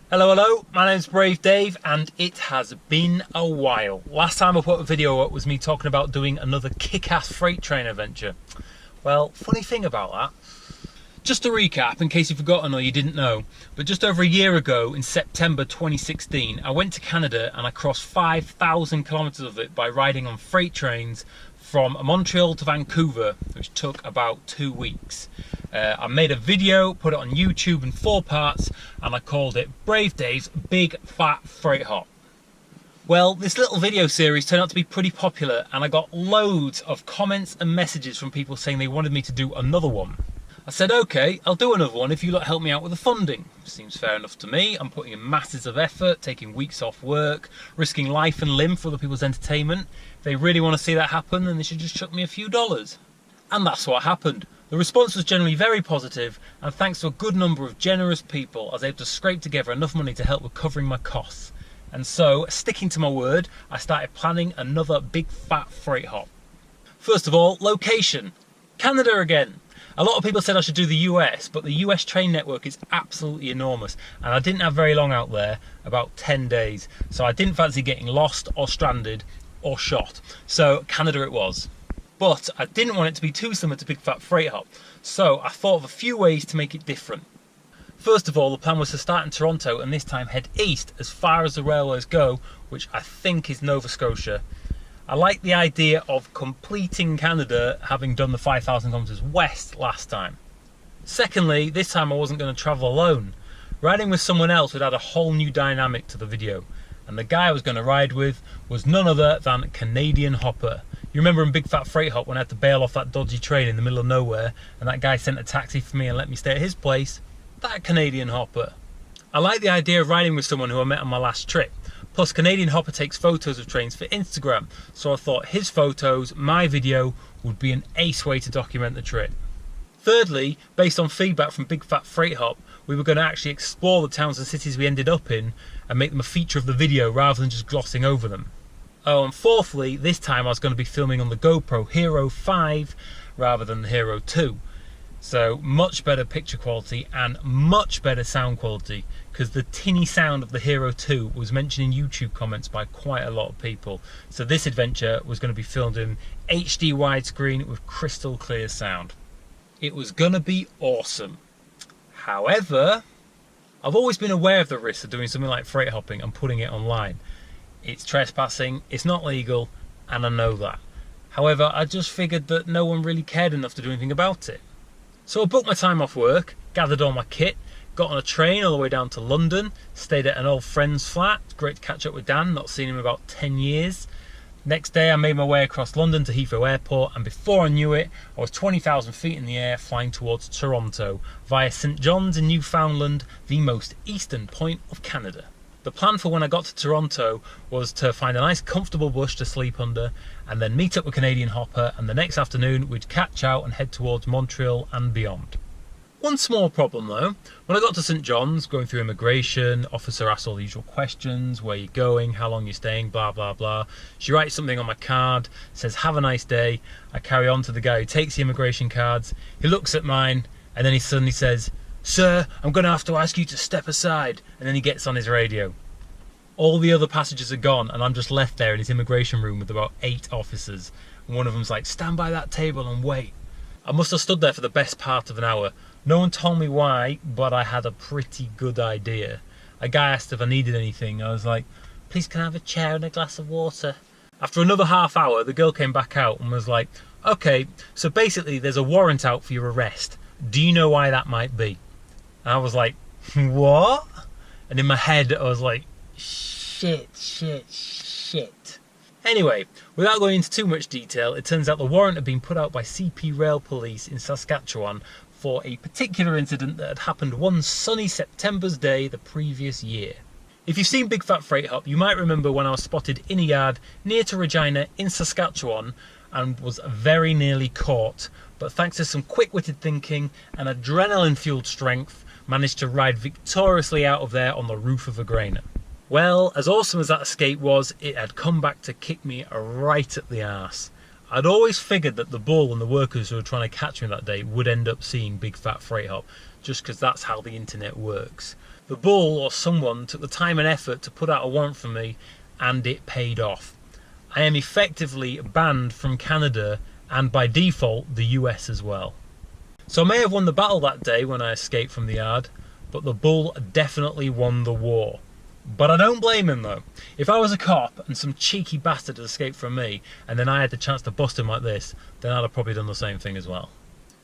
Hello, my name's Brave Dave and it has been a while. Last time I put a video up was me talking about doing another kick-ass freight train adventure. Well, funny thing about that, just to recap in case you've forgotten or you didn't know, but just over a year ago in September 2016 I went to Canada and I crossed 5,000 kilometers of it by riding on freight trains from Montreal to Vancouver, which took about 2 weeks. I made a video, put it on YouTube in 4 parts, and I called it Brave Dave's Big Fat Freight Hop. Well, this little video series turned out to be pretty popular, and I got loads of comments and messages from people saying they wanted me to do another one. I said, okay, I'll do another one if you lot help me out with the funding. Seems fair enough to me. I'm putting in masses of effort, taking weeks off work, risking life and limb for other people's entertainment. If they really want to see that happen, then they should just chuck me a few dollars. And that's what happened. The response was generally very positive, and thanks to a good number of generous people, I was able to scrape together enough money to help with covering my costs. And so, sticking to my word, I started planning another big fat freight hop. First of all, location. Canada again. A lot of people said I should do the US, but the US train network is absolutely enormous, and I didn't have very long out there, about 10 days, so I didn't fancy getting lost or stranded or shot. So Canada it was. But I didn't want it to be too similar to Big Fat Freight Hop, so I thought of a few ways to make it different. First of all, the plan was to start in Toronto and this time head east as far as the railways go, which I think is Nova Scotia. I like the idea of completing Canada having done the 5,000 kilometers west last time. Secondly, this time I wasn't going to travel alone. Riding with someone else would add a whole new dynamic to the video, and the guy I was going to ride with was none other than Canadian Hopper. You remember in Big Fat Freight Hop when I had to bail off that dodgy train in the middle of nowhere and that guy sent a taxi for me and let me stay at his place? That Canadian Hopper. I like the idea of riding with someone who I met on my last trip. Plus Canadian Hopper takes photos of trains for Instagram, so I thought his photos, my video, would be an ace way to document the trip. Thirdly, based on feedback from Big Fat Freight Hop, we were going to actually explore the towns and cities we ended up in and make them a feature of the video rather than just glossing over them. Oh, and fourthly, this time I was going to be filming on the GoPro Hero 5 rather than the Hero 2. So much better picture quality and much better sound quality, because the tinny sound of the Hero 2 was mentioned in YouTube comments by quite a lot of people. So this adventure was going to be filmed in HD widescreen with crystal clear sound. It was going to be awesome. However, I've always been aware of the risks of doing something like freight hopping and putting it online. It's trespassing, it's not legal, and I know that. However, I just figured that no one really cared enough to do anything about it. So I booked my time off work, gathered all my kit, got on a train all the way down to London, stayed at an old friend's flat. Great to catch up with Dan, not seen him in about 10 years. Next day I made my way across London to Heathrow Airport, and before I knew it, I was 20,000 feet in the air flying towards Toronto via St John's in Newfoundland, the most eastern point of Canada. The plan for when I got to Toronto was to find a nice comfortable bush to sleep under and then meet up with Canadian Hopper, and the next afternoon we'd catch out and head towards Montreal and beyond. One small problem though, when I got to St John's, going through immigration, officer asks all the usual questions, where you're going, how long you're staying, blah blah blah. She writes something on my card, says have a nice day. I carry on to the guy who takes the immigration cards. He looks at mine and then he suddenly says, "Sir, I'm going to have to ask you to step aside," and then he gets on his radio. All the other passengers are gone and I'm just left there in his immigration room with about 8 officers, and one of them's like, "Stand by that table and wait." I must have stood there for the best part of an hour. No one told me why, but I had a pretty good idea. A guy asked if I needed anything. I was like, "Please can I have a chair and a glass of water?" After another half hour, the girl came back out and was like, "Okay, so basically there's a warrant out for your arrest. Do you know why that might be?" And I was like, "What?" And in my head I was like, shit. Anyway, without going into too much detail, it turns out the warrant had been put out by CP Rail Police in Saskatchewan for a particular incident that had happened one sunny September's day the previous year. If you've seen Big Fat Freight Hop, you might remember when I was spotted in a yard near to Regina in Saskatchewan and was very nearly caught, but thanks to some quick-witted thinking and adrenaline-fueled strength, managed to ride victoriously out of there on the roof of a grainer. Well, as awesome as that escape was, it had come back to kick me right at the arse. I'd always figured that the bull and the workers who were trying to catch me that day would end up seeing Big Fat Freight Hop, just because that's how the internet works. The Bull or someone took the time and effort to put out a warrant for me, and it paid off. I am effectively banned from Canada and by default the US as well. So I may have won the battle that day when I escaped from the yard, but the Bull definitely won the war. But I don't blame him though. If I was a cop and some cheeky bastard had escaped from me and then I had the chance to bust him like this, then I'd have probably done the same thing as well.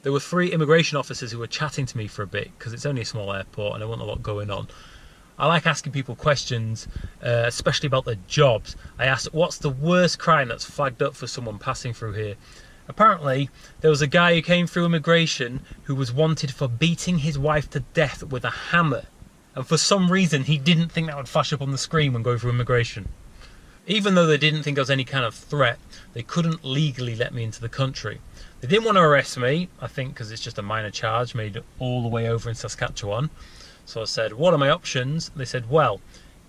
There were 3 immigration officers who were chatting to me for a bit because it's only a small airport and there wasn't a lot going on. I like asking people questions, especially about their jobs. I asked, what's the worst crime that's flagged up for someone passing through here? Apparently, there was a guy who came through immigration who was wanted for beating his wife to death with a hammer. And for some reason, he didn't think that would flash up on the screen when going through immigration. Even though they didn't think I was any kind of threat, they couldn't legally let me into the country. They didn't want to arrest me, I think because it's just a minor charge made all the way over in Saskatchewan. So I said, what are my options? They said, well,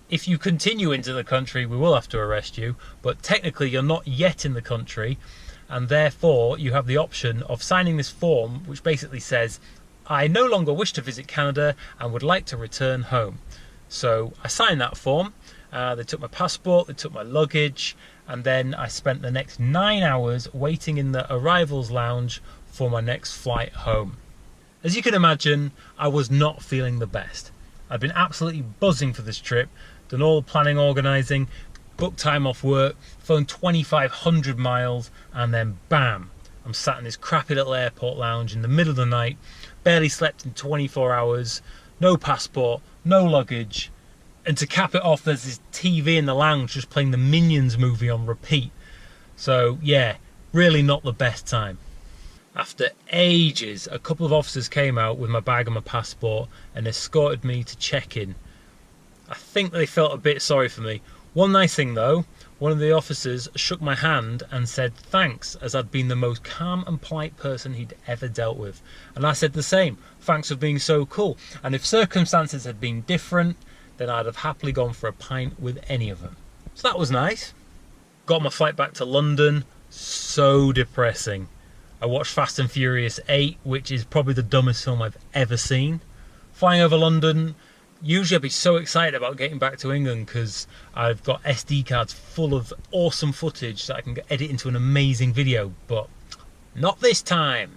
if you continue into the country, we will have to arrest you, but technically you're not yet in the country, and therefore you have the option of signing this form, which basically says, I no longer wish to visit Canada and would like to return home. So I signed that form. They took my passport, they took my luggage, and then I spent the next 9 hours waiting in the arrivals lounge for my next flight home. As you can imagine, I was not feeling the best. I'd been absolutely buzzing for this trip, done all the planning, organising, booked time off work, flown 2,500 miles, and then bam, I'm sat in this crappy little airport lounge in the middle of the night, barely slept in 24 hours, no passport, no luggage, and to cap it off, there's this TV in the lounge just playing the Minions movie on repeat. So yeah, really not the best time. After ages, a couple of officers came out with my bag and my passport and escorted me to check-in. I think they felt a bit sorry for me. One nice thing though, one of the officers shook my hand and said thanks, as I'd been the most calm and polite person he'd ever dealt with. And I said the same, thanks for being so cool. And if circumstances had been different, then I'd have happily gone for a pint with any of them. So that was nice. Got my flight back to London, so depressing. I watched Fast and Furious 8, which is probably the dumbest film I've ever seen. Flying over London, usually I'd be so excited about getting back to England because I've got SD cards full of awesome footage that I can edit into an amazing video, but not this time.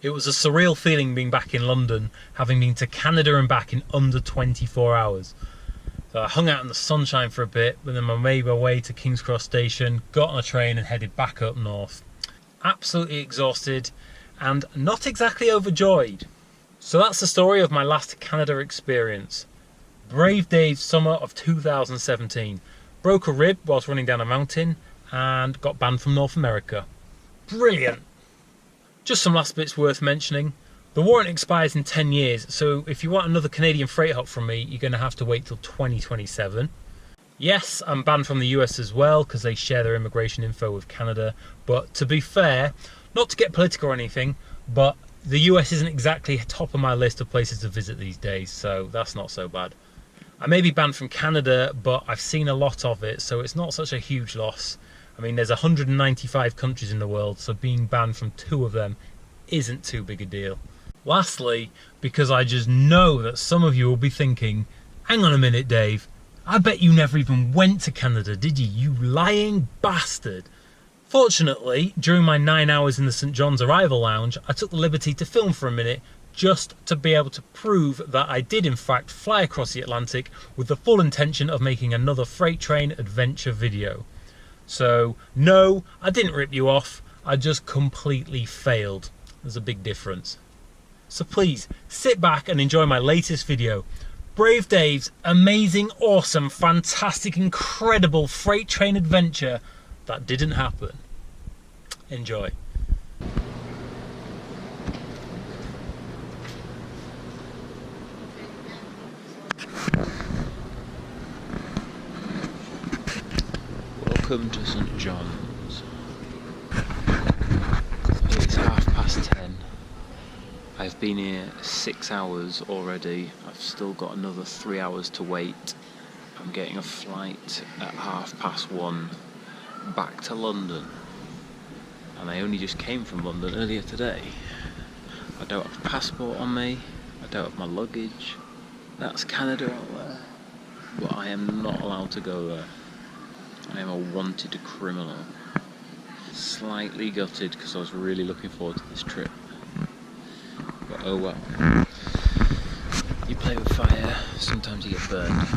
It was a surreal feeling being back in London, having been to Canada and back in under 24 hours. So I hung out in the sunshine for a bit, but then I made my way to King's Cross Station, got on a train and headed back up north. Absolutely exhausted and not exactly overjoyed. So that's the story of my last Canada experience. Brave Dave's summer of 2017. Broke a rib whilst running down a mountain and got banned from North America. Brilliant! Just some last bits worth mentioning. The warrant expires in 10 years, so if you want another Canadian freight hop from me, you're going to have to wait till 2027. Yes, I'm banned from the US as well because they share their immigration info with Canada, but to be fair, not to get political or anything, but the US isn't exactly top of my list of places to visit these days, so that's not so bad. I may be banned from Canada, but I've seen a lot of it, so it's not such a huge loss. I mean, there's 195 countries in the world, so being banned from 2 of them isn't too big a deal. Lastly, because I just know that some of you will be thinking, hang on a minute, Dave, I bet you never even went to Canada, did you, you lying bastard? Fortunately, during my 9 hours in the St. John's arrival lounge, I took the liberty to film for a minute just to be able to prove that I did in fact fly across the Atlantic with the full intention of making another freight train adventure video. So no, I didn't rip you off, I just completely failed. There's a big difference. So please, sit back and enjoy my latest video. Brave Dave's amazing, awesome, fantastic, incredible freight train adventure that didn't happen. Enjoy. Welcome to St. John's. It's 10:30. I've been here 6 hours already. I've still got another 3 hours to wait. I'm getting a flight at 1:30 back to London. And I only just came from London earlier today. I don't have a passport on me. I don't have my luggage. That's Canada out there. But I am not allowed to go there. I am a wanted criminal. Slightly gutted because I was really looking forward to this trip. But oh well. You play with fire, sometimes you get burned.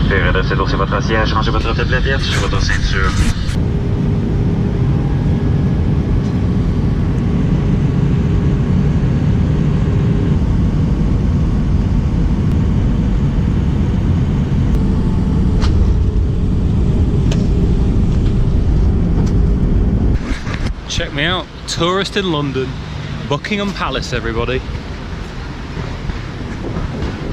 Veuillez redresser sur votre siège, rangez votre tête derrière sur votre ceinture. Check me out, tourist in London, Buckingham Palace everybody.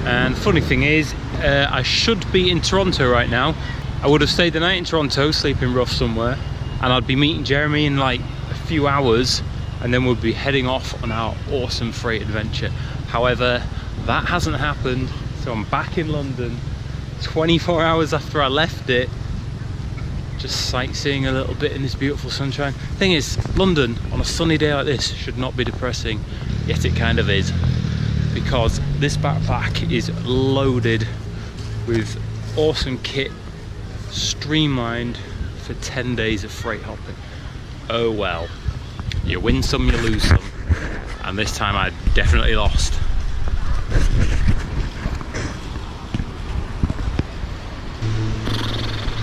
And funny thing is, I should be in Toronto right now. I would have stayed the night in Toronto, sleeping rough somewhere, and I'd be meeting Jeremy in like a few hours, and then we'll be heading off on our awesome freight adventure. However, that hasn't happened, so I'm back in London 24 hours after I left it, just sightseeing a little bit in this beautiful sunshine. Thing is, London on a sunny day like this should not be depressing, yet it kind of is, because this backpack is loaded with awesome kit, streamlined for 10 days of freight hopping. Oh well, you win some, you lose some, and this time I definitely lost.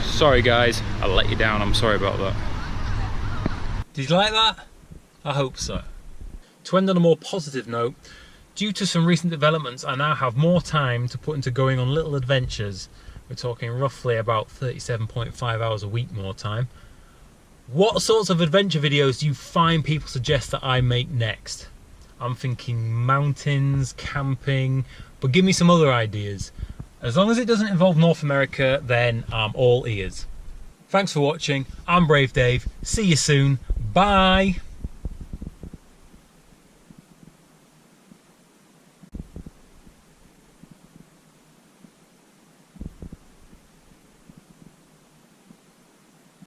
Sorry guys, I let you down, I'm sorry about that. Did you like that? I hope so. To end on a more positive note, due to some recent developments, I now have more time to put into going on little adventures. We're talking roughly about 37.5 hours a week more time. What sorts of adventure videos do you find people suggest that I make next? I'm thinking mountains, camping, but give me some other ideas. As long as it doesn't involve North America, then I'm all ears. Thanks for watching. I'm Brave Dave. See you soon. Bye.